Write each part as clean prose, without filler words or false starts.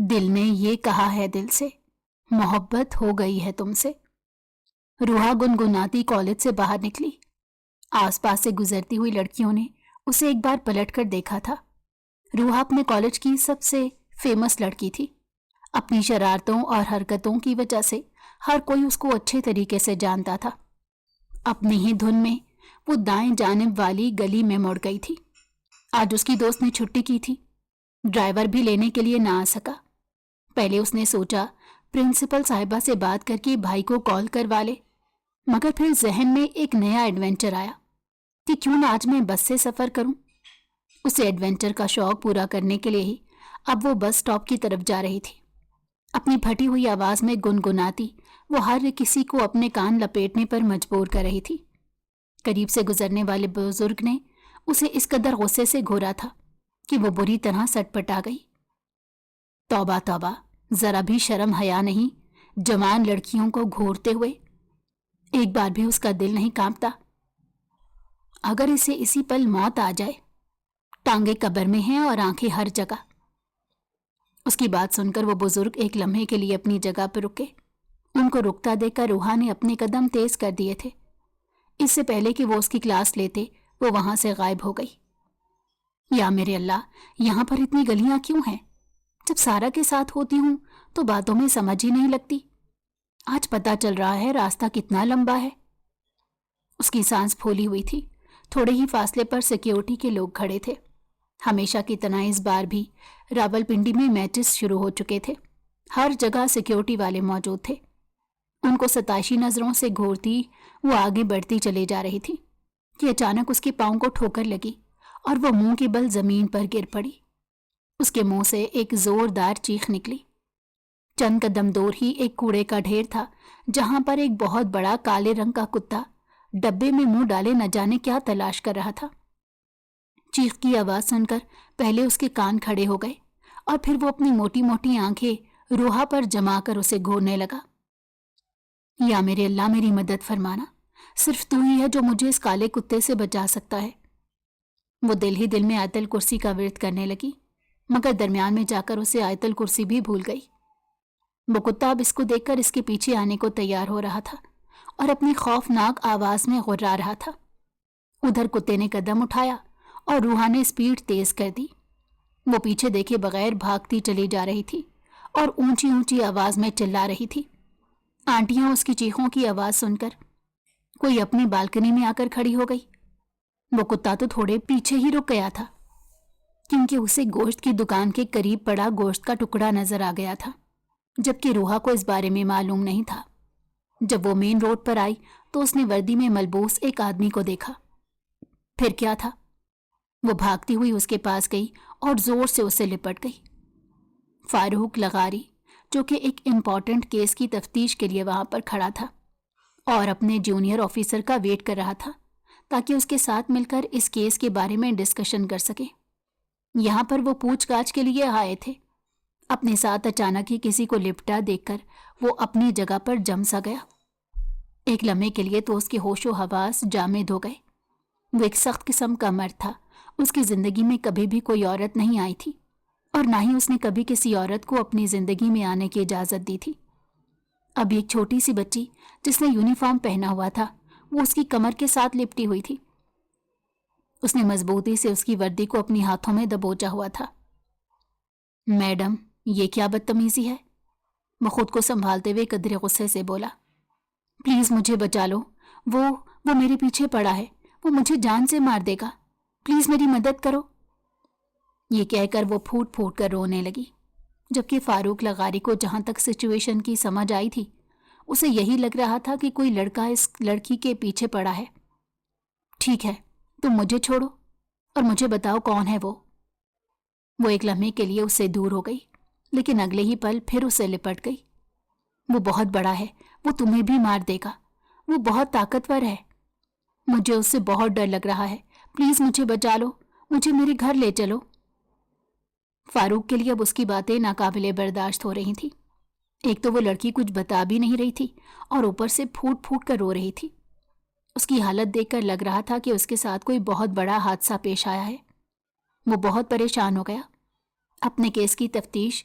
دل نے یہ کہا ہے دل سے، محبت ہو گئی ہے تم سے۔ روحا گنگناتی کالج سے باہر نکلی۔ آس پاس سے گزرتی ہوئی لڑکیوں نے اسے ایک بار پلٹ کر دیکھا تھا۔ روحا اپنے کالج کی سب سے فیمس لڑکی تھی۔ اپنی شرارتوں اور حرکتوں کی وجہ سے ہر کوئی اس کو اچھے طریقے سے جانتا تھا۔ اپنی ہی دھن میں وہ دائیں جانب والی گلی میں مڑ گئی تھی۔ آج اس کی دوست نے چھٹی کی تھی۔ ڈرائیور بھی لینے کے لیے نہ آ سکا۔ پہلے اس نے سوچا پرنسپل صاحبہ سے بات کر کے بھائی کو کال کروا لے، مگر پھر ذہن میں ایک نیا ایڈونچر آیا کہ کیوں نہ آج میں بس سے سفر کروں۔ اسے ایڈونچر کا شوق پورا کرنے کے لیے ہی اب وہ بس سٹاپ کی طرف جا رہی تھی۔ اپنی پھٹی ہوئی آواز میں گنگناتی وہ ہر کسی کو اپنے کان لپیٹنے پر مجبور کر رہی تھی۔ قریب سے گزرنے والے بزرگ نے اسے اس قدر غصے سے گھورا تھا کہ وہ بری طرح سٹ پٹا گئی۔ توبہ توبہ، ذرا بھی شرم حیا نہیں جوان لڑکیوں کو گھورتے ہوئے۔ ایک بار بھی اس کا دل نہیں کانپتا؟ اگر اسے اسی پل موت آ جائے، ٹانگیں قبر میں ہیں اور آنکھیں ہر جگہ۔ اس کی بات سن کر وہ بزرگ ایک لمحے کے لیے اپنی جگہ پر رکے۔ ان کو رکتا دیکھ کر روحا نے اپنے قدم تیز کر دیے تھے۔ اس سے پہلے کہ وہ اس کی کلاس لیتے وہ وہاں سے غائب ہو گئی۔ یا میرے اللہ، یہاں پر اتنی گلیاں کیوں ہیں؟ جب سارا کے ساتھ ہوتی ہوں تو باتوں میں سمجھ ہی نہیں لگتی۔ آج پتہ چل رہا ہے راستہ کتنا لمبا ہے۔ اس کی سانس پھولی ہوئی تھی۔ تھوڑے ہی فاصلے پر سیکیورٹی کے لوگ کھڑے تھے۔ ہمیشہ کی طرح اس بار بھی راولپنڈی میں میچز شروع ہو چکے تھے۔ ہر جگہ سیکیورٹی والے موجود تھے۔ ان کو ستائشی نظروں سے گھورتی وہ آگے بڑھتی چلے جا رہی تھی کہ اچانک اس کے پاؤں کو ٹھوکر لگی اور وہ منہ کے بل زمین پر گر پڑی۔ اس کے منہ سے ایک زوردار چیخ نکلی۔ چند قدم دور ہی ایک کوڑے کا ڈھیر تھا جہاں پر ایک بہت بڑا کالے رنگ کا کتا ڈبے میں منہ ڈالے نہ جانے کیا تلاش کر رہا تھا۔ چیخ کی آواز سن کر پہلے اس کے کان کھڑے ہو گئے اور پھر وہ اپنی موٹی موٹی آنکھیں روحا پر جما کر اسے گھورنے لگا۔ یا میرے اللہ، میری مدد فرمانا، صرف تو ہی ہے جو مجھے اس کالے کتے سے بچا سکتا ہے۔ وہ دل ہی دل میں آیت الکرسی کا ورد کرنے لگی، مگر درمیان میں جا کر اسے آیت الکرسی بھی بھول گئی۔ وہ کتا اب اس کو دیکھ کر اس کے پیچھے آنے کو تیار ہو رہا تھا اور اپنی خوفناک آواز میں غرا رہا تھا۔ ادھر کتے نے قدم اٹھایا اور روحا نے سپیڈ تیز کر دی۔ وہ پیچھے دیکھے بغیر بھاگتی چلی جا رہی تھی اور اونچی اونچی آواز میں چلا رہی تھی۔ آنٹیاں اس کی چیخوں کی آواز سن کر کوئی اپنی بالکنی میں آ کر کھڑی ہو گئی۔ وہ کتا تو تھوڑے پیچھے ہی رک گیا تھا کیونکہ اسے گوشت کی دکان کے قریب پڑا گوشت کا ٹکڑا نظر آ گیا تھا، جبکہ روحا کو اس بارے میں معلوم نہیں تھا۔ جب وہ مین روڈ پر آئی تو اس نے وردی میں ملبوس ایک آدمی کو دیکھا۔ پھر کیا تھا؟ وہ بھاگتی ہوئی اس کے پاس گئی اور زور سے اسے لپٹ گئی۔ فاروق لغاری، جو کہ ایک امپورٹنٹ کیس کی تفتیش کے لیے وہاں پر کھڑا تھا اور اپنے جونیئر آفیسر کا ویٹ کر رہا تھا تاکہ اس کے ساتھ مل کر اس کیس کے بارے میں ڈسکشن کر سکے۔ یہاں پر وہ پوچھ گاچھ کے لیے آئے تھے۔ اپنے ساتھ اچانک ہی کسی کو لپٹا دیکھ کر وہ اپنی جگہ پر جم سا گیا۔ ایک لمحے کے لیے تو اس کے ہوش و حواس جامد ہو گئے۔ وہ ایک سخت قسم کا مرد تھا۔ اس کی زندگی میں کبھی بھی کوئی عورت نہیں آئی تھی اور نہ ہی اس نے کبھی کسی عورت کو اپنی زندگی میں آنے کی اجازت دی تھی۔ اب ایک چھوٹی سی بچی جس نے یونیفارم پہنا ہوا تھا وہ اس کی کمر کے ساتھ لپٹی ہوئی تھی۔ اس نے مضبوطی سے اس کی وردی کو اپنی ہاتھوں میں دبوچا ہوا تھا۔ میڈم، یہ کیا بدتمیزی ہے؟ وہ خود کو سنبھالتے ہوئے قدرے غصے سے بولا۔ پلیز مجھے بچا لو، وہ میرے پیچھے پڑا ہے، وہ مجھے جان سے مار دے گا، پلیز میری مدد کرو۔ یہ کہہ کر وہ پھوٹ پھوٹ کر رونے لگی، جبکہ فاروق لغاری کو جہاں تک سچویشن کی سمجھ آئی تھی اسے یہی لگ رہا تھا کہ کوئی لڑکا اس لڑکی کے پیچھے پڑا ہے۔ ٹھیک ہے، تم مجھے چھوڑو اور مجھے بتاؤ کون ہے وہ۔ وہ ایک لمحے کے لیے اس سے دور ہو گئی لیکن اگلے ہی پل پھر اسے لپٹ گئی۔ وہ بہت بڑا ہے، وہ تمہیں بھی مار دے گا، وہ بہت طاقتور ہے، مجھے اس سے بہت ڈر لگ رہا ہے، پلیز مجھے بچا لو، مجھے میرے گھر لے چلو۔ فاروق کے لیے اب اس کی باتیں ناقابل برداشت ہو رہی تھیں۔ ایک تو وہ لڑکی کچھ بتا بھی نہیں رہی تھی اور اوپر سے پھوٹ پھوٹ کر رو رہی تھی۔ اس کی حالت دیکھ کر لگ رہا تھا کہ اس کے ساتھ کوئی بہت بڑا حادثہ پیش آیا ہے۔ وہ بہت پریشان ہو گیا۔ اپنے کیس کی تفتیش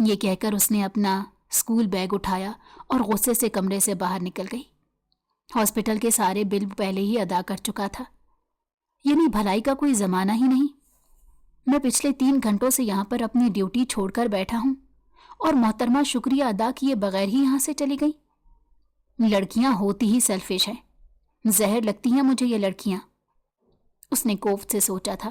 یہ کہہ کر اس نے اپنا اسکول بیگ اٹھایا اور غصے سے کمرے سے باہر نکل گئی۔ ہاسپٹل کے سارے بل پہلے ہی ادا کر چکا تھا، یعنی بھلائی کا کوئی زمانہ ہی نہیں۔ میں پچھلے 3 گھنٹوں سے یہاں پر اپنی ڈیوٹی چھوڑ کر بیٹھا ہوں اور محترمہ شکریہ ادا کیے بغیر ہی یہاں سے چلی گئی۔ لڑکیاں ہوتی ہی سیلفش ہیں، زہر لگتی ہیں مجھے یہ لڑکیاں، اس نے کوفت سے سوچا تھا۔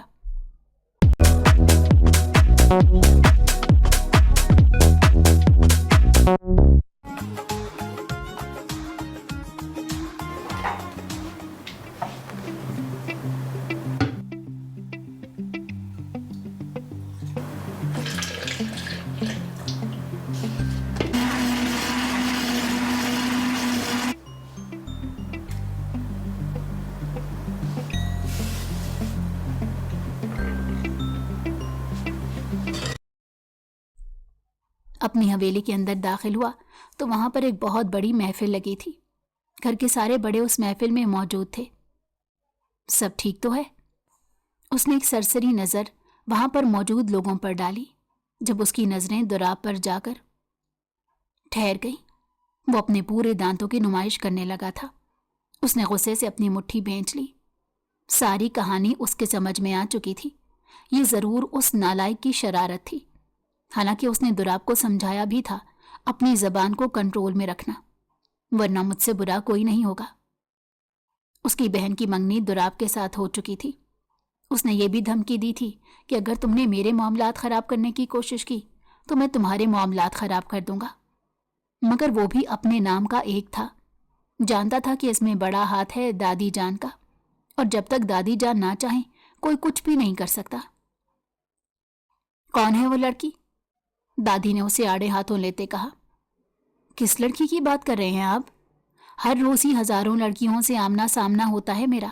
اپنی حویلی کے اندر داخل ہوا تو وہاں پر ایک بہت بڑی محفل لگی تھی۔ گھر کے سارے بڑے اس محفل میں موجود تھے۔ سب ٹھیک تو ہے؟ اس نے ایک سرسری نظر وہاں پر موجود لوگوں پر ڈالی۔ جب اس کی نظریں دوراب پر جا کر ٹھہر گئی، وہ اپنے پورے دانتوں کی نمائش کرنے لگا تھا۔ اس نے غصے سے اپنی مٹھی بھینچ لی۔ ساری کہانی اس کے سمجھ میں آ چکی تھی۔ یہ ضرور اس نالائق کی شرارت تھی، حالانکہ اس نے دوراب کو سمجھایا بھی تھا اپنی زبان کو کنٹرول میں رکھنا، ورنہ مجھ سے برا کوئی نہیں ہوگا۔ اس کی بہن کی منگنی دوراب کے ساتھ ہو چکی تھی۔ اس نے یہ بھی دھمکی دی تھی کہ اگر تم نے میرے معاملات خراب کرنے کی کوشش کی تو میں تمہارے معاملات خراب کر دوں گا، مگر وہ بھی اپنے نام کا ایک تھا۔ جانتا تھا کہ اس میں بڑا ہاتھ ہے دادی جان کا، اور جب تک دادی جان نہ چاہیں کوئی کچھ بھی نہیں کر سکتا۔ کون ہے وہ لڑکی؟ دادی نے اسے آڑے ہاتھوں لیتے کہا۔ کس لڑکی کی بات کر رہے ہیں آپ؟ ہر روز ہی ہزاروں لڑکیوں سے آمنا سامنا ہوتا ہے میرا۔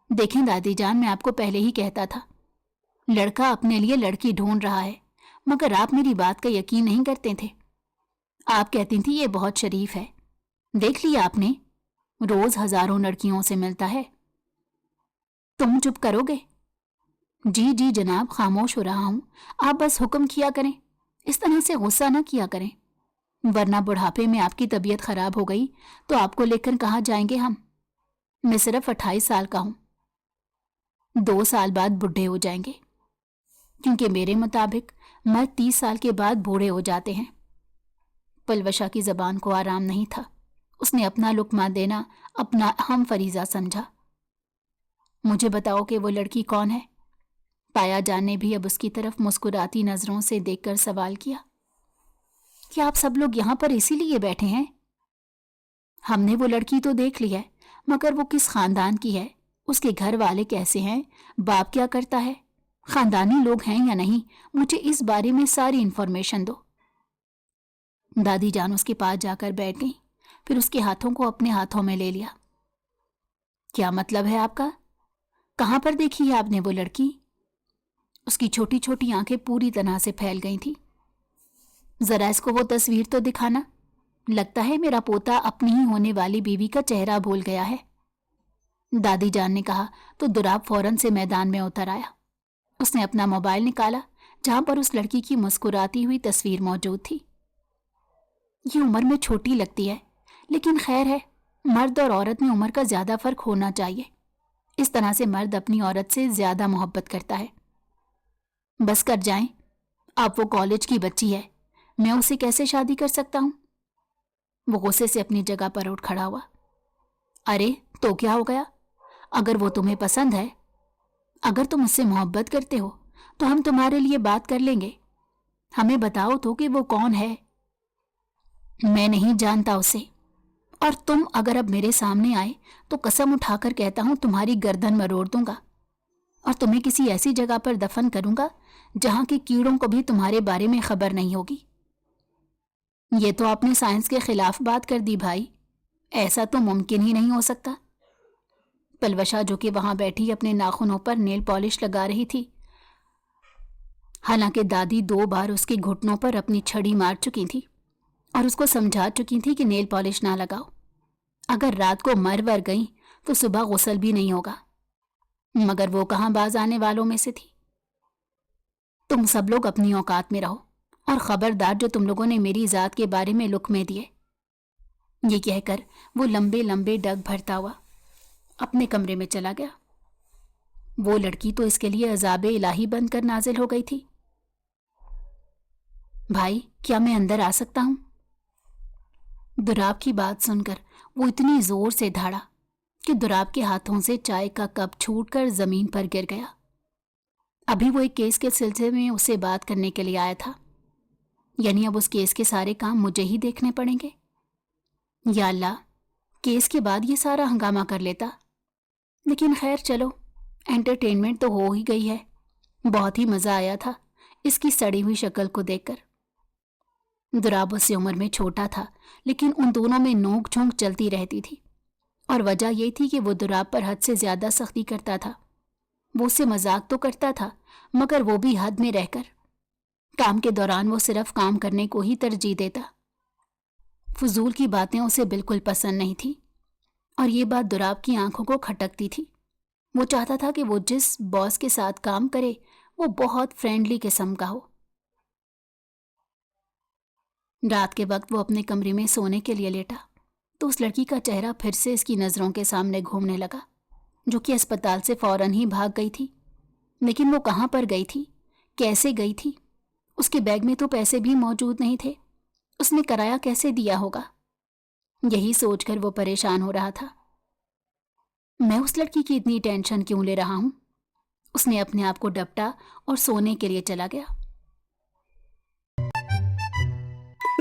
دیکھیں دادی جان، میں آپ کو پہلے ہی کہتا تھا، لڑکا اپنے لیے لڑکی ڈھونڈ رہا ہے، مگر آپ میری بات کا یقین نہیں کرتے تھے۔ آپ کہتی تھی یہ بہت شریف ہے، دیکھ لیا آپ نے، روز ہزاروں لڑکیوں سے ملتا ہے۔ تم چپ کرو گے؟ جی جی جناب، خاموش ہو رہا ہوں، آپ بس حکم کیا کریں، اس طرح سے غصہ نہ کیا کریں، ورنہ بڑھاپے میں آپ کی طبیعت خراب ہو گئی تو آپ کو لے کر کہاں جائیں گے ہم؟ میں صرف 28 سال کا ہوں، 2 سال بعد بڈھے ہو جائیں گے، کیونکہ میرے مطابق مرد 30 سال کے بعد بوڑھے ہو جاتے ہیں۔ پلوشا کی زبان کو آرام نہیں تھا۔ اس نے اپنا لقمہ دینا اپنا اہم فریضہ سمجھا۔ مجھے بتاؤ کہ وہ لڑکی کون ہے؟ پایا جان نے بھی اب اس کی طرف مسکراتی نظروں سے دیکھ کر سوال کیا۔ کیا آپ سب لوگ یہاں پر اسی لیے بیٹھے ہیں؟ ہم نے وہ لڑکی تو دیکھ لی ہے، مگر وہ کس خاندان کی ہے، اس کے گھر والے کیسے ہیں، باپ کیا کرتا ہے، خاندانی لوگ ہیں یا نہیں، مجھے اس بارے میں ساری انفارمیشن دو۔ دادی جان اس کے پاس جا کر بیٹھ گئی، پھر اس کے ہاتھوں کو اپنے ہاتھوں میں لے لیا۔ کیا مطلب ہے آپ کا؟ کہاں پر دیکھی ہے آپ نے وہ لڑکی؟ اس کی چھوٹی چھوٹی آنکھیں پوری طرح سے پھیل گئی تھیں۔ ذرا اس کو وہ تصویر تو دکھانا، لگتا ہے میرا پوتا اپنی ہی ہونے والی بیوی کا چہرہ بھول گیا ہے۔ دادی جان نے کہا تو دوراب فوراً سے میدان میں اتر آیا۔ اس نے اپنا موبائل نکالا جہاں پر اس لڑکی کی مسکراتی ہوئی تصویر موجود تھی۔ یہ عمر میں چھوٹی لگتی ہے، لیکن خیر ہے، مرد اور عورت میں عمر کا زیادہ فرق ہونا چاہیے، اس طرح سے مرد اپنی عورت سے زیادہ محبت کرتا ہے۔ بس کر جائیں، آپ وہ کالج کی بچی ہے، میں اسے کیسے شادی کر سکتا ہوں؟ وہ غصے سے اپنی جگہ پر اٹھ کھڑا ہوا۔ ارے تو کیا ہو گیا؟ اگر وہ تمہیں پسند ہے، اگر تم اس سے محبت کرتے ہو تو ہم تمہارے لیے بات کر لیں گے، ہمیں بتاؤ تو کہ وہ کون ہے۔ میں نہیں جانتا اسے، اور تم اگر اب میرے سامنے آئے تو قسم اٹھا کر کہتا ہوں تمہاری گردن مروڑ دوں گا اور تمہیں کسی ایسی جگہ پر دفن کروں گا جہاں کے کیڑوں کو بھی تمہارے بارے میں خبر نہیں ہوگی۔ یہ تو آپ نے سائنس کے خلاف بات کر دی بھائی، ایسا تو ممکن ہی نہیں ہو سکتا۔ پلوشا جو کہ وہاں بیٹھی اپنے ناخنوں پر نیل پالش لگا رہی تھی، حالانکہ دادی 2 بار اس کے گھٹنوں پر اپنی چھڑی مار چکی تھی اور اس کو سمجھا چکی تھی کہ نیل پالش نہ لگاؤ، اگر رات کو مر ور گئی تو صبح غسل بھی نہیں ہوگا، مگر وہ کہاں باز آنے والوں میں سے تھی۔ تم سب لوگ اپنی اوقات میں رہو اور خبردار جو تم لوگوں نے میری ذات کے بارے میں لقمے دیے۔ یہ کہہ کر وہ لمبے لمبے ڈگ بھرتا ہوا اپنے کمرے میں چلا گیا۔ وہ لڑکی تو اس کے لیے عذاب الہی بن کر نازل ہو گئی تھی۔ بھائی کیا میں اندر آ سکتا ہوں؟ دراب کی بات سن کر وہ اتنی زور سے دھاڑا کہ دراب کے ہاتھوں سے چائے کا کپ چھوٹ کر زمین پر گر گیا۔ ابھی وہ ایک کیس کے سلسلے میں اسے بات کرنے کے لیے آیا تھا، یعنی اب اس کیس کے سارے کام مجھے ہی دیکھنے پڑیں گے۔ یا اللہ، کیس کے بعد یہ سارا ہنگامہ کر لیتا، لیکن خیر چلو، انٹرٹینمنٹ تو ہو ہی گئی ہے۔ بہت ہی مزہ آیا تھا اس کی سڑی ہوئی شکل کو دیکھ کر۔ دراب اس سے عمر میں چھوٹا تھا، لیکن ان دونوں میں نوک جھونک چلتی رہتی تھی، اور وجہ یہ تھی کہ وہ دراب پر حد سے زیادہ سختی کرتا تھا۔ وہ اس سے مذاق تو کرتا تھا، مگر وہ بھی حد میں رہ کر۔ کام کے دوران وہ صرف کام کرنے کو ہی ترجیح دیتا۔ فضول کی باتیں اسے بالکل پسند نہیں تھی، اور یہ بات دراب کی آنکھوں کو کھٹکتی تھی۔ وہ چاہتا تھا کہ وہ جس باس کے ساتھ کام کرے وہ بہت فرینڈلی قسم کا ہو۔ رات کے وقت وہ اپنے کمرے میں سونے کے لیے لیٹا تو اس لڑکی کا چہرہ پھر سے اس کی نظروں کے سامنے گھومنے لگا، جو کہ اسپتال سے فوراً ہی بھاگ گئی تھی۔ لیکن وہ کہاں پر گئی تھی، کیسے گئی تھی؟ اس کے بیگ میں تو پیسے بھی موجود نہیں تھے، اس نے کرایہ کیسے دیا ہوگا؟ یہی سوچ کر وہ پریشان ہو رہا تھا۔ میں اس لڑکی کی اتنی ٹینشن کیوں لے رہا ہوں؟ اس نے اپنے آپ کو ڈپٹا اور سونے کے لیے چلا گیا۔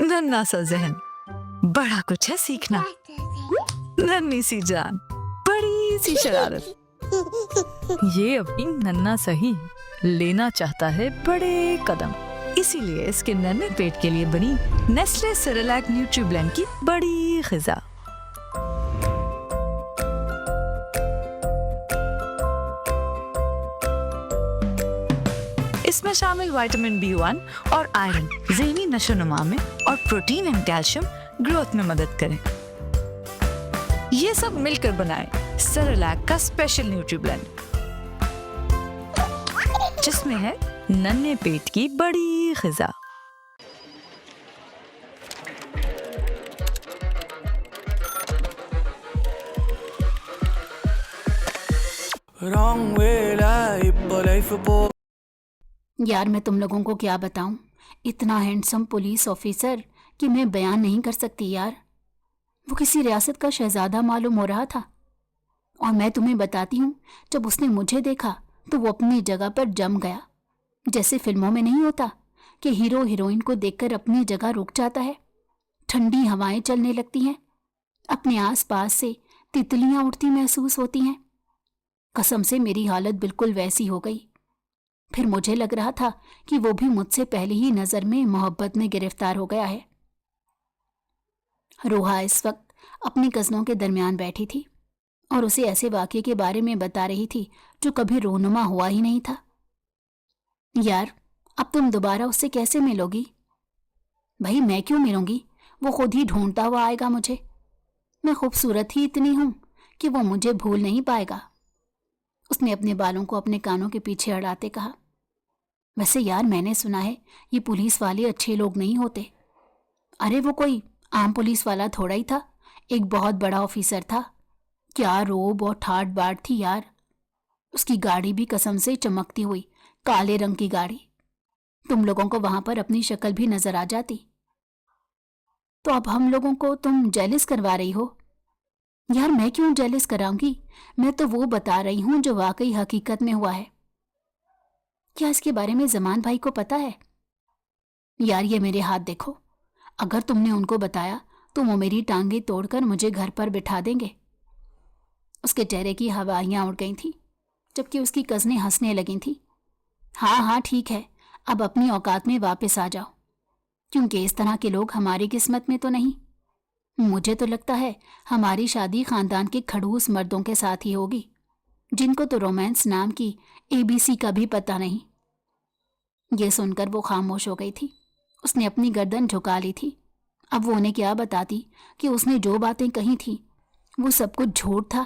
ننھا سا ذہن، بڑا کچھ ہے سیکھنا، ننھی سی جان، بڑی سی شرارت، یہ اپنی ننھا سا ہی لینا چاہتا ہے بڑے قدم۔ اسی لیے اس کے ننھے پیٹ کے لیے بنی نیسلے سیریلیک نیوٹری بلینڈ کی بڑی غذا۔ اس میں شامل وائٹامن B1 اور آئرن ذہنی نشو و نما میں، اور پروٹین اینڈ کیلشیم گروتھ میں مدد کریں۔ یہ سب مل کر بنائے سیریلیک کا اسپیشل نیوٹری بلینڈ، جس میں ہے ننھے پیٹ کی بڑی غذا۔ یار میں تم لوگوں کو کیا بتاؤں، اتنا ہینڈسم پولیس آفیسر کہ میں بیان نہیں کر سکتی یار۔ وہ کسی ریاست کا شہزادہ معلوم ہو رہا تھا، اور میں تمہیں بتاتی ہوں، جب اس نے مجھے دیکھا تو وہ اپنی جگہ پر جم گیا۔ جیسے فلموں میں نہیں ہوتا کہ ہیرو ہیروئن کو دیکھ کر اپنی جگہ رک جاتا ہے، ٹھنڈی ہوائیں چلنے لگتی ہیں، اپنے آس پاس سے تتلیاں اڑتی محسوس ہوتی ہیں۔ قسم سے میری حالت بالکل ویسی ہو گئی۔ پھر مجھے لگ رہا تھا کہ وہ بھی مجھ سے پہلی ہی نظر میں محبت میں گرفتار ہو گیا ہے۔ روحا اس وقت اپنی کزنوں کے درمیان بیٹھی تھی اور اسے ایسے واقعے کے بارے میں بتا رہی تھی جو کبھی رونما ہوا ہی نہیں تھا۔ یار اب تم دوبارہ اس سے کیسے ملو گی؟ بھائی میں کیوں ملوں گی، وہ خود ہی ڈھونڈتا ہوا آئے گا مجھے۔ میں خوبصورت ہی اتنی ہوں کہ وہ مجھے بھول نہیں پائے گا۔ اس نے اپنے بالوں کو اپنے کانوں کے پیچھے اڑاتے کہا۔ ویسے یار میں نے سنا ہے یہ پولیس والے اچھے لوگ نہیں ہوتے۔ ارے وہ کوئی عام پولیس والا تھوڑا ہی تھا، ایک بہت بڑا آفیسر تھا۔ کیا روب اور ٹھاٹ باٹ تھی یار، اس کی گاڑی بھی قسم سے چمکتی ہوئی کالے رنگ کی گاڑی۔ تم لوگوں کو وہاں پر اپنی شکل بھی نظر آ جاتی۔ تو اب ہم لوگوں کو تم جیلس کروا رہی ہو؟ یار میں کیوں جیلس کراؤں گی، میں تو وہ بتا رہی ہوں جو واقعی حقیقت میں ہوا ہے۔ کیا اس کے بارے میں زمان بھائی کو پتا ہے؟ یار یہ میرے ہاتھ دیکھو، اگر تم نے ان کو بتایا تو وہ میری ٹانگیں توڑ کر مجھے گھر پر بٹھا دیں گے۔ اس کے چہرے کی ہوائیاں اڑ گئی تھیں، جبکہ اس کی کزنیں ہنسنے لگی تھیں۔ ہاں ہاں ٹھیک ہے، اب اپنی اوقات میں واپس آ جاؤ، کیونکہ اس طرح کے لوگ ہماری قسمت میں تو نہیں۔ مجھے تو لگتا ہے ہماری شادی خاندان کے کھڑوس مردوں کے ساتھ ہی ہوگی، جن کو تو رومانس نام کی ABC کا بھی پتہ نہیں۔ یہ سن کر وہ خاموش ہو گئی تھی۔ اس نے اپنی گردن جھکا لی تھی۔ اب وہ انہیں کیا بتاتی کہ اس نے جو باتیں کہی تھیں وہ سب کچھ جھوٹ تھا۔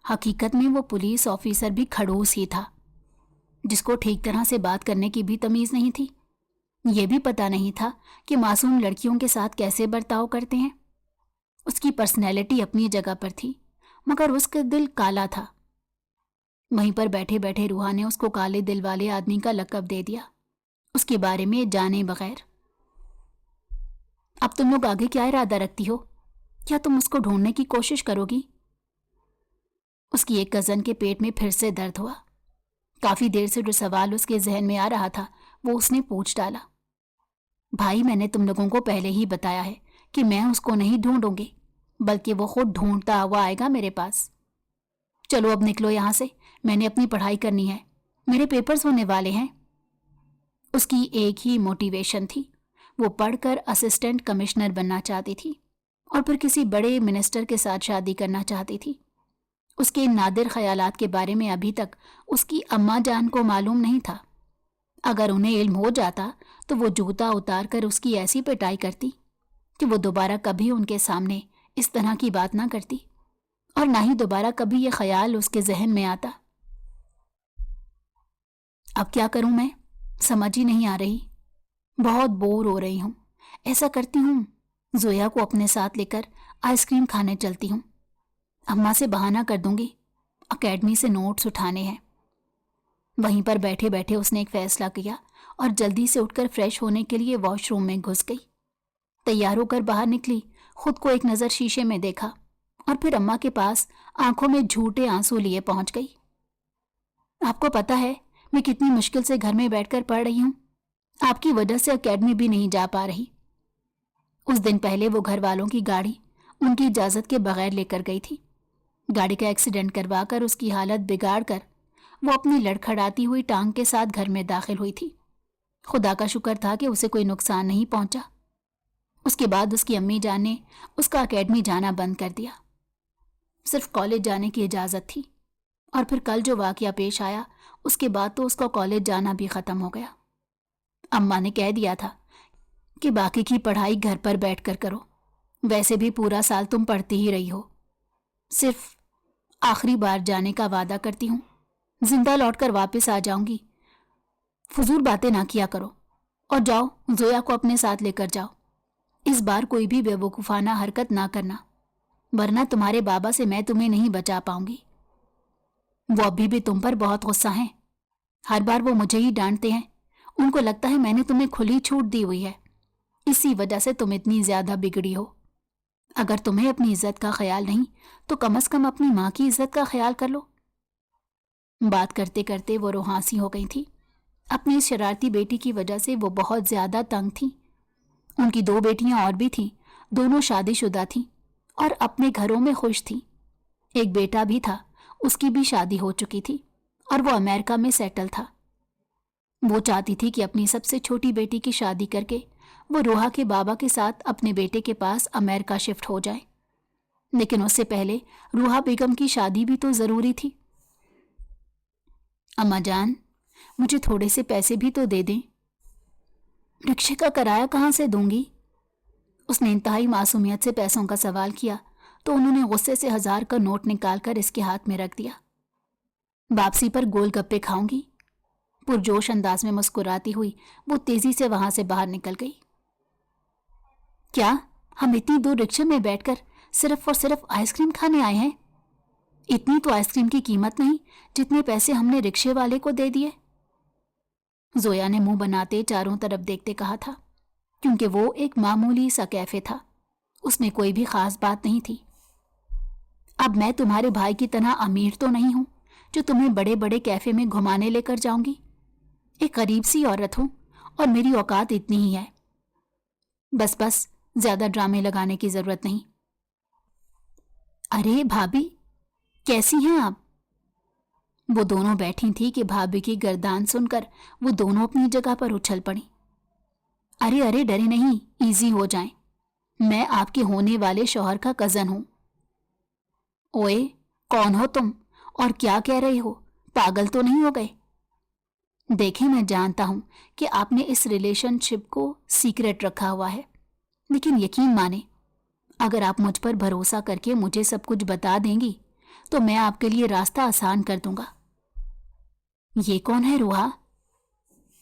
حقیقت میں وہ پولیس آفیسر بھی کھڑوس ہی تھا، جس کو ٹھیک طرح سے بات کرنے کی بھی تمیز نہیں تھی۔ یہ بھی پتہ نہیں تھا کہ معصوم لڑکیوں کے ساتھ کیسے برتاؤ کرتے ہیں۔ اس کی پرسنالٹی اپنی جگہ پر تھی، مگر اس کا دل کالا تھا۔ وہیں پر بیٹھے بیٹھے روحا نے اس کو کالے دل والے آدمی کا لقب دے دیا، اس کے بارے میں جانے بغیر۔ اب تم لوگ آگے کیا ارادہ رکھتی ہو؟ کیا تم اس کو ڈھونڈنے کی کوشش کرو گی؟ اس کی ایک کزن کے پیٹ میں پھر سے درد ہوا۔ کافی دیر سے جو سوال اس کے ذہن میں آ رہا تھا وہ اس نے پوچھ ڈالا۔ بھائی، میں نے تم لوگوں کو پہلے ہی بتایا ہے کہ میں اس کو نہیں ڈھونڈوں گی، بلکہ وہ خود ڈھونڈتا ہوا آئے گا میرے پاس۔ چلو اب نکلو یہاں سے، میں نے اپنی پڑھائی کرنی ہے، میرے پیپرز ہونے والے ہیں۔ اس کی ایک ہی موٹیویشن تھی، وہ پڑھ کر اسسٹنٹ کمشنر بننا چاہتی تھی اور پھر کسی بڑے منسٹر کے ساتھ شادی کرنا چاہتی تھی۔ اس کے ان نادر خیالات کے بارے میں ابھی تک اس کی اماں جان کو معلوم نہیں تھا۔ اگر انہیں علم ہو جاتا تو وہ جوتا اتار کر اس کی ایسی پٹائی کرتی کہ وہ دوبارہ کبھی ان کے سامنے اس طرح کی بات نہ کرتی، اور نہ ہی دوبارہ کبھی یہ خیال اس کے ذہن میں آتا۔ اب کیا کروں میں؟ سمجھ ہی نہیں آ رہی، بہت بور ہو رہی ہوں۔ ایسا کرتی ہوں، زویا کو اپنے ساتھ لے کر آئس کریم کھانے چلتی ہوں، اماں سے بہانہ کر دوں گی، اکیڈمی سے نوٹس اٹھانے ہیں۔ وہیں پر بیٹھے بیٹھے اس نے ایک فیصلہ کیا اور جلدی سے اٹھ کر فریش ہونے کے لیے واش روم میں گھس گئی۔ تیار ہو کر باہر نکلی، خود کو ایک نظر شیشے میں دیکھا اور پھر اماں کے پاس آنکھوں میں جھوٹے آنسو لیے پہنچ گئی۔ آپ کو پتہ ہے میں کتنی مشکل سے گھر میں بیٹھ کر پڑھ رہی ہوں، آپ کی وجہ سے اکیڈمی بھی نہیں جا پا رہی۔ اس دن پہلے وہ گھر والوں کی گاڑی ان کی اجازت کے بغیر لے کر گئی تھی۔ گاڑی کا ایکسیڈنٹ کروا کر اس کی حالت بگاڑ کر وہ اپنی لڑکھڑاتی ہوئی ٹانگ کے ساتھ گھر میں داخل ہوئی تھی۔ خدا کا شکر تھا کہ اسے کوئی نقصان نہیں پہنچا۔ اس کے بعد اس کی امی جان نے اس کا اکیڈمی جانا بند کر دیا، صرف کالج جانے کی اجازت تھی، اور پھر کل جو واقعہ پیش آیا اس کے بعد تو اس کا کالج جانا بھی ختم ہو گیا۔ اماں نے کہہ دیا تھا کہ باقی کی پڑھائی گھر پر بیٹھ کر کرو، ویسے بھی پورا سال تم پڑھتی ہی رہی ہو، صرف آخری بار جانے کا وعدہ کرتی ہوں، زندہ لوٹ کر واپس آ جاؤں گی، فضول باتیں نہ کیا کرو، اور جاؤ زویا کو اپنے ساتھ لے کر جاؤ، اس بار کوئی بھی بے وقوفانہ حرکت نہ کرنا، ورنہ تمہارے بابا سے میں تمہیں نہیں بچا پاؤں گی۔ وہ ابھی بھی تم پر بہت غصہ ہیں، ہر بار وہ مجھے ہی ڈانٹتے ہیں، ان کو لگتا ہے میں نے تمہیں کھلی چھوٹ دی ہوئی ہے، اسی وجہ سے تم اتنی زیادہ بگڑی ہو۔ اگر تمہیں اپنی عزت کا خیال نہیں تو کم از کم اپنی ماں کی عزت کا خیال کر لو۔ بات کرتے کرتے وہ روحانسی ہو گئی تھی۔ اپنی اس شرارتی بیٹی کی وجہ سے وہ بہت زیادہ تنگ تھیں۔ ان کی 2 بیٹیاں اور بھی تھیں، دونوں شادی شدہ تھیں اور اپنے گھروں میں خوش تھیں۔ ایک بیٹا بھی تھا، اس کی بھی شادی ہو چکی تھی اور وہ امریکہ میں سیٹل تھا۔ وہ چاہتی تھی کہ اپنی سب سے چھوٹی بیٹی کی شادی کر کے وہ روحا کے بابا کے ساتھ اپنے بیٹے کے پاس امریکہ شفٹ ہو جائے، لیکن اس سے پہلے روحا بیگم کی شادی بھی تو ضروری تھی۔ اماں جان، مجھے تھوڑے سے پیسے بھی تو دے دیں، رکشے کا کرایہ کہاں سے دوں گی؟ اس نے انتہائی معصومیت سے پیسوں کا سوال کیا تو انہوں نے غصے سے 1000 کا نوٹ نکال کر اس کے ہاتھ میں رکھ دیا۔ واپسی پر گول گپے کھاؤں گی؟ پرجوش انداز میں مسکراتی ہوئی وہ تیزی سے وہاں سے باہر نکل گئی۔ کیا ہم اتنی دور رکشے میں بیٹھ کر صرف اور صرف آئس کریم کھانے آئے ہیں؟ اتنی تو آئس کریم کی قیمت نہیں جتنے پیسے ہم نے رکشے والے کو دے دیے۔ زویا نے منہ بناتے چاروں طرف دیکھتے کہا تھا، کیونکہ وہ ایک معمولی سا کیفے تھا، اس میں کوئی بھی خاص بات نہیں تھی۔ اب میں تمہارے بھائی کی طرح امیر تو نہیں ہوں جو تمہیں بڑے بڑے کیفے میں گھمانے لے کر جاؤں گی۔ ایک غریب سی عورت ہوں اور میری اوقات اتنی ہی ہے۔ بس زیادہ ڈرامے لگانے کی ضرورت نہیں۔ ارے بھابھی، کیسی ہیں آپ؟ وہ دونوں بیٹھی تھی کہ بھابھی کی گردان سن کر وہ دونوں اپنی جگہ پر اچھل پڑیں۔ ارے ڈرے نہیں، ایزی ہو جائیں، میں آپ کے ہونے والے شوہر کا کزن ہوں۔ اوئے، کون ہو تم اور کیا کہہ رہے ہو؟ پاگل تو نہیں ہو گئے؟ دیکھیں، میں جانتا ہوں کہ آپ نے اس ریلیشن شپ کو سیکرٹ رکھا ہوا ہے، لیکن یقین مانیں، اگر آپ مجھ پر بھروسہ کر کے مجھے سب کچھ بتا دیں گی تو میں آپ کے لیے راستہ آسان کر دوں گا۔ یہ کون ہے روحا؟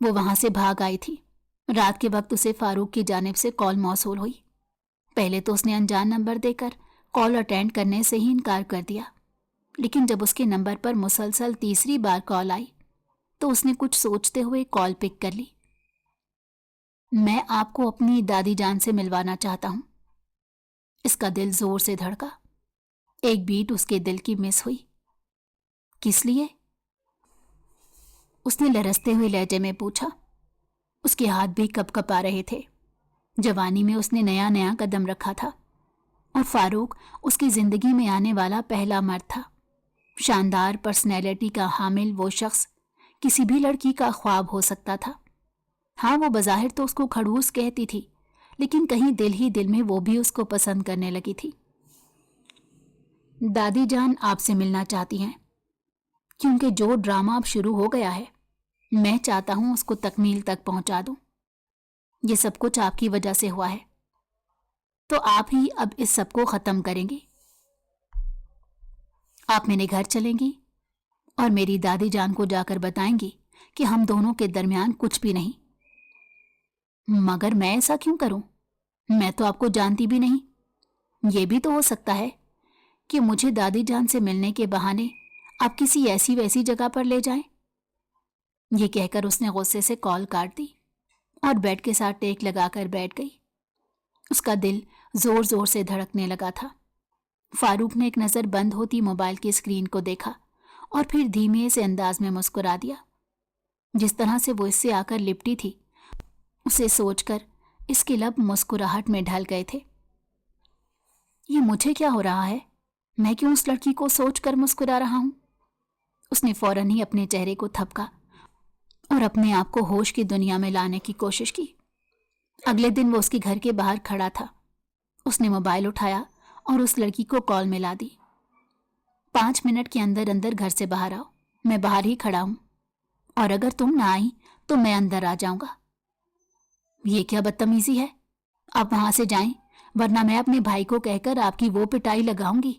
وہ وہاں سے بھاگ آئی تھی۔ رات کے وقت اسے فاروق کی جانب سے کال موصول ہوئی۔ پہلے تو اس نے انجان نمبر دے کر کال اٹینڈ کرنے سے ہی انکار کر دیا، لیکن جب اس کے نمبر پر مسلسل تیسری بار کال آئی تو اس نے کچھ سوچتے ہوئے کال پک کر لی۔ میں آپ کو اپنی دادی جان سے ملوانا چاہتا ہوں۔ اس کا دل زور سے دھڑکا۔ ایک بیٹ اس کے دل کی مس ہوئی۔ کس لیے؟ اس نے لرزتے ہوئے لہجے میں پوچھا۔ اس کے ہاتھ بھی کپ کپ آ رہے تھے۔ جوانی میں اس نے نیا نیا قدم رکھا تھا اور فاروق اس کی زندگی میں آنے والا پہلا مرد تھا۔ شاندار پرسنالٹی کا حامل وہ شخص کسی بھی لڑکی کا خواب ہو سکتا تھا۔ ہاں، وہ بظاہر تو اس کو کھڑوس کہتی تھی، لیکن کہیں دل ہی دل میں وہ بھی اس کو پسند کرنے لگی تھی۔ دادی جان آپ سے ملنا چاہتی ہیں، کیونکہ جو ڈرامہ اب شروع ہو گیا ہے میں چاہتا ہوں اس کو تکمیل تک پہنچا دوں۔ یہ سب کچھ آپ کی وجہ سے ہوا ہے، تو آپ ہی اب اس سب کو ختم کریں گی۔ آپ میرے گھر چلیں گی اور میری دادی جان کو جا کر بتائیں گی کہ ہم دونوں کے درمیان کچھ بھی نہیں۔ مگر میں ایسا کیوں کروں؟ میں تو آپ کو جانتی بھی نہیں۔ یہ بھی تو ہو سکتا ہے کہ مجھے دادی جان سے ملنے کے بہانے آپ کسی ایسی ویسی جگہ پر لے جائیں۔ یہ کہہ کر اس نے غصے سے کال کاٹ دی اور بیڈ کے ساتھ ٹیک لگا کر بیٹھ گئی۔ اس کا دل زور زور سے دھڑکنے لگا تھا۔ فاروق نے ایک نظر بند ہوتی موبائل کی اسکرین کو دیکھا اور پھر دھیمے سے انداز میں مسکرا دیا۔ جس طرح سے وہ اس سے آ کر لپٹی تھی، اسے سوچ کر اس کے لب مسکراہٹ میں ڈھل گئے تھے۔ یہ مجھے کیا ہو رہا ہے؟ میں کیوں اس لڑکی کو سوچ کر مسکرا رہا ہوں؟ اس نے فوراً ہی اپنے چہرے کو تھپکا اور اپنے آپ کو ہوش کی دنیا میں لانے کی کوشش کی۔ اگلے دن وہ اس کے گھر کے باہر کھڑا تھا۔ اس نے موبائل اٹھایا اور اس لڑکی کو کال ملا دی۔ 5 منٹ کے اندر اندر گھر سے باہر آؤ، میں باہر ہی کھڑا ہوں، اور اگر تم نہ آئی تو میں اندر آ جاؤں گا۔ یہ کیا بدتمیزی ہے؟ آپ وہاں سے جائیں، ورنہ میں اپنے بھائی کو کہہ کر آپ کی وہ پٹائی لگاؤں گی۔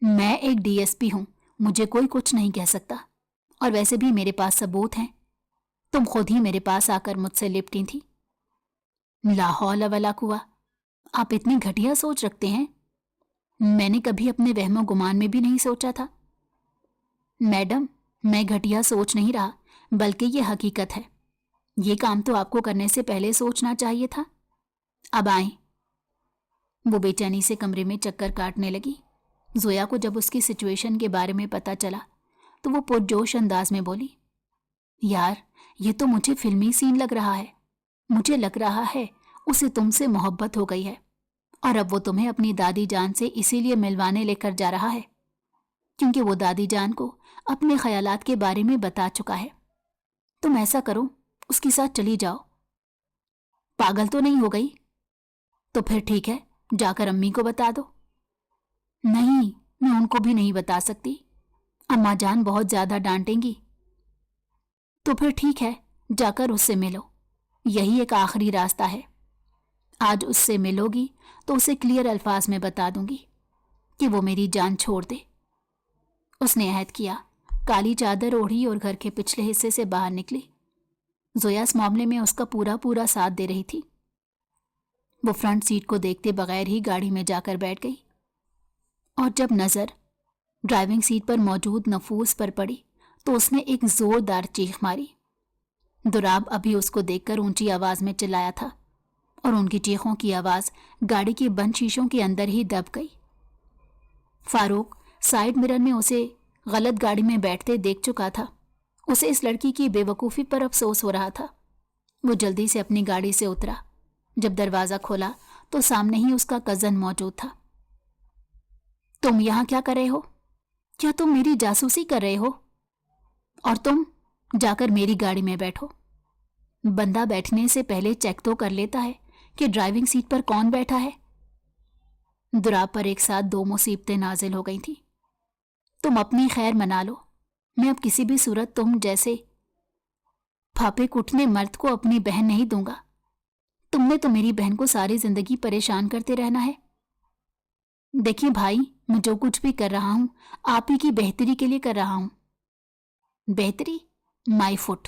میں ایک ڈی ایس پی ہوں، مجھے کوئی کچھ نہیں کہہ سکتا، اور ویسے بھی میرے پاس ثبوت ہیں۔ تم خود ہی میرے پاس آ کر مجھ سے لپٹی تھی۔ لا حول ولا قوہ، آپ اتنی گھٹیا سوچ رکھتے ہیں؟ میں نے کبھی اپنے وہم و گمان میں بھی نہیں سوچا تھا۔ میڈم، میں گھٹیا سوچ نہیں رہا، بلکہ یہ حقیقت ہے۔ یہ کام تو آپ کو کرنے سے پہلے سوچنا چاہیے تھا۔ اب آئیں۔ وہ بے چینی سے کمرے میں چکر کاٹنے لگی۔ زویا کو جب اس کی سچویشن کے بارے میں پتہ چلا تو وہ پرجوش انداز میں بولی، یار یہ تو مجھے فلمی سین لگ رہا ہے۔ مجھے لگ رہا ہے اسے تم سے محبت ہو گئی ہے، اور اب وہ تمہیں اپنی دادی جان سے اسی لیے ملوانے لے کر جا رہا ہے، کیونکہ وہ دادی جان کو اپنے خیالات کے بارے میں بتا چکا ہے۔ تم ایسا کرو، اس کے ساتھ چلی جاؤ۔ پاگل تو نہیں ہو گئی؟ تو پھر ٹھیک ہے، جا کر امی کو بتا دو۔ نہیں، میں ان کو بھی نہیں بتا سکتی، اماں جان بہت زیادہ ڈانٹیں گی۔ تو پھر ٹھیک ہے، جا کر اس سے ملو، یہی ایک آخری راستہ ہے۔ آج اس سے ملو گی تو اسے کلیئر الفاظ میں بتا دوں گی کہ وہ میری جان چھوڑ دے۔ اس نے عہد کیا، کالی چادر اوڑھی اور گھر کے پچھلے حصے سے باہر نکلی۔ زویا اس معاملے میں اس کا پورا ساتھ دے رہی تھی۔ وہ فرنٹ سیٹ کو دیکھتے بغیر ہی گاڑی میں جا کر بیٹھ گئی، اور جب نظر ڈرائیونگ سیٹ پر موجود نفوس پر پڑی تو اس نے ایک زوردار چیخ ماری۔ دراب ابھی اس کو دیکھ کر اونچی آواز میں چلایا تھا، اور ان کی چیخوں کی آواز گاڑی کی بند شیشوں کے اندر ہی دب گئی۔ فاروق سائیڈ مرر میں اسے غلط گاڑی میں بیٹھتے دیکھ چکا تھا۔ اسے اس لڑکی کی بے وقوفی پر افسوس ہو رہا تھا۔ وہ جلدی سے اپنی گاڑی سے اترا۔ جب دروازہ کھولا تو سامنے ہی اس کا کزن موجود تھا۔ تم یہاں کیا کر رہے ہو؟ کیا تم میری جاسوسی کر رہے ہو؟ اور تم جا کر میری گاڑی میں بیٹھو۔ بندہ بیٹھنے سے پہلے چیک تو کر لیتا ہے کہ ڈرائیونگ سیٹ پر کون بیٹھا ہے۔ دراب پر ایک ساتھ 2 مصیبتیں نازل ہو گئی تھیں۔ تم اپنی خیر منا لو، میں اب کسی بھی صورت تم جیسے پھاپے کٹنے مرد کو اپنی بہن نہیں دوں گا۔ تم نے تو میری بہن کو ساری زندگی پریشان کرتے رہنا ہے۔ دیکھیں بھائی، میں جو کچھ بھی کر رہا ہوں آپ ہی کی بہتری کے لیے کر رہا ہوں۔ بہتری؟ مائی فٹ۔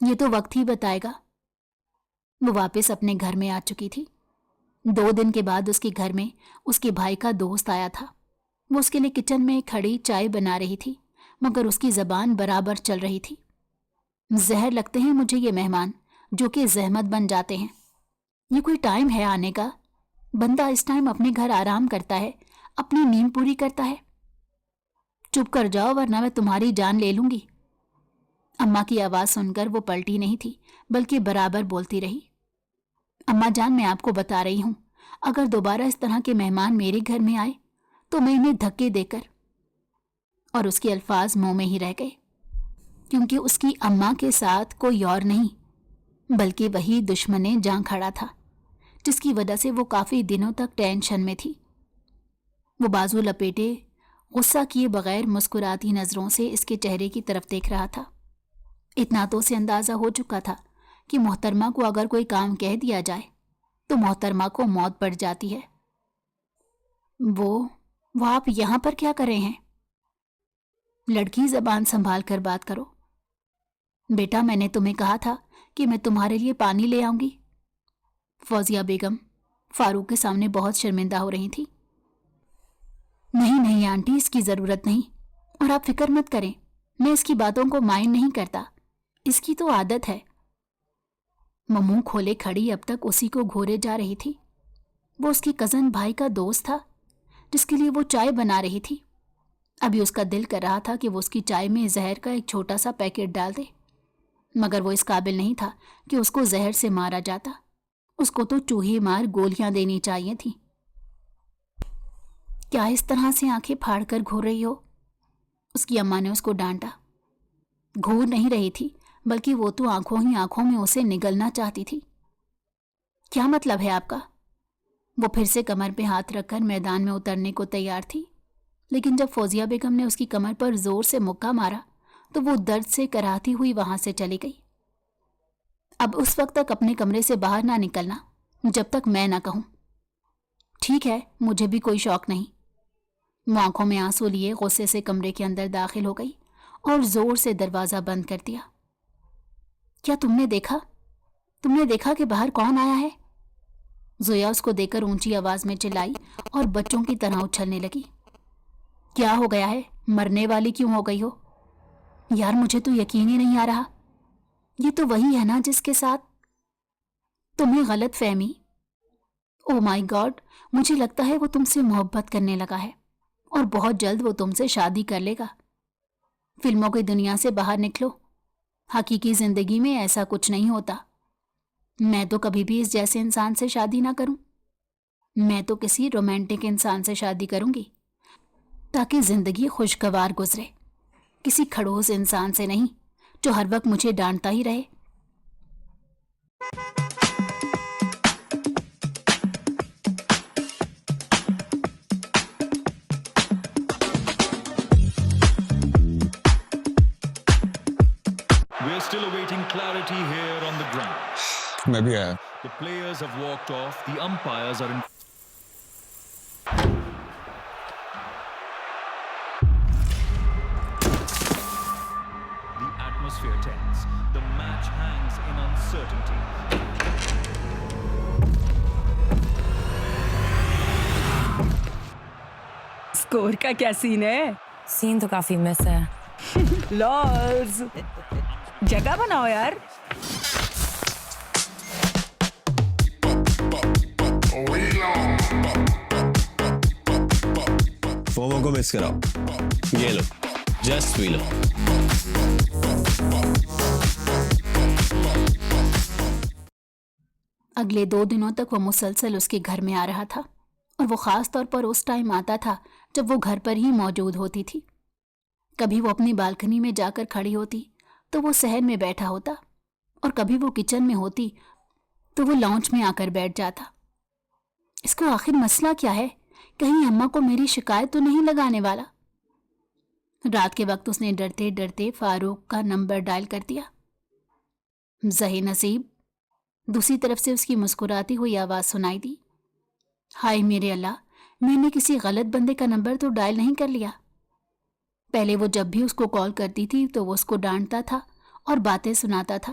یہ تو وقت ہی بتائے گا۔ وہ واپس اپنے گھر میں آ چکی تھی۔ 2 دن کے بعد اس کے گھر میں اس کے بھائی کا دوست آیا تھا۔ وہ اس کے لیے کچن میں کھڑی چائے بنا رہی تھی، مگر اس کی زبان برابر چل رہی تھی۔ زہر لگتے ہیں مجھے یہ مہمان جو کہ زحمت بن جاتے ہیں۔ یہ کوئی ٹائم ہے آنے کا؟ بندہ اس ٹائم اپنے گھر آرام کرتا ہے، اپنی نیند پوری کرتا ہے۔ چپ کر جاؤ ورنہ میں تمہاری جان لے لوں گی۔ اماں کی آواز سن کر وہ پلٹی نہیں تھی بلکہ برابر بولتی رہی۔ اماں جان، میں آپ کو بتا رہی ہوں، اگر دوبارہ اس طرح کے مہمان میرے گھر میں آئے تو میں انہیں دھکے دے کر، اور اس کے الفاظ منہ میں ہی رہ گئے، کیونکہ اس کی اماں کے ساتھ کوئی اور نہیں بلکہ وہی دشمن جان کھڑا تھا جس کی وجہ سے وہ کافی دنوں تک ٹینشن میں تھی۔ وہ بازو لپیٹے غصہ کیے بغیر مسکراتی نظروں سے اس کے چہرے کی طرف دیکھ رہا تھا۔ اتنا تو اسے اندازہ ہو چکا تھا کہ محترمہ کو اگر کوئی کام کہہ دیا جائے تو محترمہ کو موت پڑ جاتی ہے۔ وہ آپ یہاں پر کیا کر رہے ہیں؟ لڑکی، زبان سنبھال کر بات کرو۔ بیٹا، میں نے تمہیں کہا تھا کہ میں تمہارے لیے پانی لے آؤں گی۔ فوزیہ بیگم فاروق کے سامنے بہت شرمندہ ہو رہی تھی۔ نہیں آنٹی، اس کی ضرورت نہیں، اور آپ فکر مت کریں، میں اس کی باتوں کو مائنڈ نہیں کرتا، اس کی تو عادت ہے۔ وہ منہ کھولے کھڑی اب تک اسی کو گھورے جا رہی تھی۔ وہ اس کی کزن بھائی کا دوست تھا جس کے لیے وہ چائے بنا رہی تھی۔ ابھی اس کا دل کر رہا تھا کہ وہ اس کی چائے میں زہر کا ایک چھوٹا سا پیکٹ ڈال دے، مگر وہ اس قابل نہیں تھا کہ اس کو زہر سے مارا جاتا۔ اس کو تو چوہے مار گولیاں دینی چاہیے تھی۔ کیا اس طرح سے آنکھیں پھاڑ کر گھور رہی ہو؟ اس کی اماں نے اس کو ڈانٹا۔ گھور نہیں رہی تھی بلکہ وہ تو آنکھوں ہی آنکھوں میں اسے نگلنا چاہتی تھی۔ کیا مطلب ہے آپ کا؟ وہ پھر سے کمر پہ ہاتھ رکھ کر میدان میں اترنے کو تیار تھی، لیکن جب فوزیہ بیگم نے اس کی کمر پر زور سے مکہ مارا تو وہ درد سے کراہتی ہوئی وہاں سے چلی گئی۔ اب اس وقت تک اپنے کمرے سے باہر نہ نکلنا جب تک میں نہ کہوں۔ ٹھیک ہے، مجھے بھی کوئی شوق نہیں۔ وہ آنکھوں میں آنسو لیے غصے سے کمرے کے اندر داخل ہو گئی اور زور سے دروازہ بند کر دیا۔ کیا تم نے دیکھا کہ باہر کون آیا ہے؟ زویا اس کو دیکھ کر اونچی آواز میں چلائی اور بچوں کی طرح اچھلنے لگی۔ کیا ہو گیا ہے؟ مرنے والی کیوں ہو گئی ہو؟ یار، مجھے تو یقین ہی نہیں آ رہا، یہ تو وہی ہے نا جس کے ساتھ تمہیں غلط فہمی۔ او مائی گاڈ، مجھے لگتا ہے وہ تم سے محبت کرنے لگا ہے اور بہت جلد وہ تم سے شادی کر لے گا۔ فلموں کی دنیا سے باہر نکلو، حقیقی زندگی میں ایسا کچھ نہیں ہوتا۔ میں تو کبھی بھی اس جیسے انسان سے شادی نہ کروں۔ میں تو کسی رومانٹک انسان سے شادی کروں گی تاکہ زندگی خوشگوار گزرے، کسی کھڑوس انسان سے نہیں جو ہر وقت مجھے ڈانٹتا ہی رہے۔ We're still awaiting clarity here on the ground. میں بھی آیا۔ The players have walked off. The umpires are in. The atmosphere tense. The match hangs in uncertainty. Score کا کیا سین ہے؟ سین تو کافی مس ہے۔ لارز، جگہ بناؤ یار۔ فومو کو مس کراؤ، یہ لو، جسٹ وی لو۔ اگلے 2 دنوں تک وہ مسلسل اس کے گھر میں آ رہا تھا، اور وہ خاص طور پر اس ٹائم آتا تھا جب وہ گھر پر ہی موجود ہوتی تھی۔ کبھی وہ اپنی بالکنی میں جا کر کھڑی ہوتی تو وہ صحن میں بیٹھا ہوتا، اور کبھی وہ کچن میں ہوتی تو وہ لانچ میں آ کر بیٹھ جاتا۔ اس کو آخر مسئلہ کیا ہے؟ کہیں اماں کو میری شکایت تو نہیں لگانے والا؟ رات کے وقت اس نے ڈرتے ڈرتے فاروق کا نمبر ڈائل کر دیا۔ ذہی نصیب، دوسری طرف سے اس کی مسکراتی ہوئی آواز سنائی دی۔ ہائے میرے اللہ، میں نے کسی غلط بندے کا نمبر تو ڈائل نہیں کر لیا؟ پہلے وہ جب بھی اس کو کال کرتی تھی تو وہ اس کو ڈانٹتا تھا اور باتیں سناتا تھا،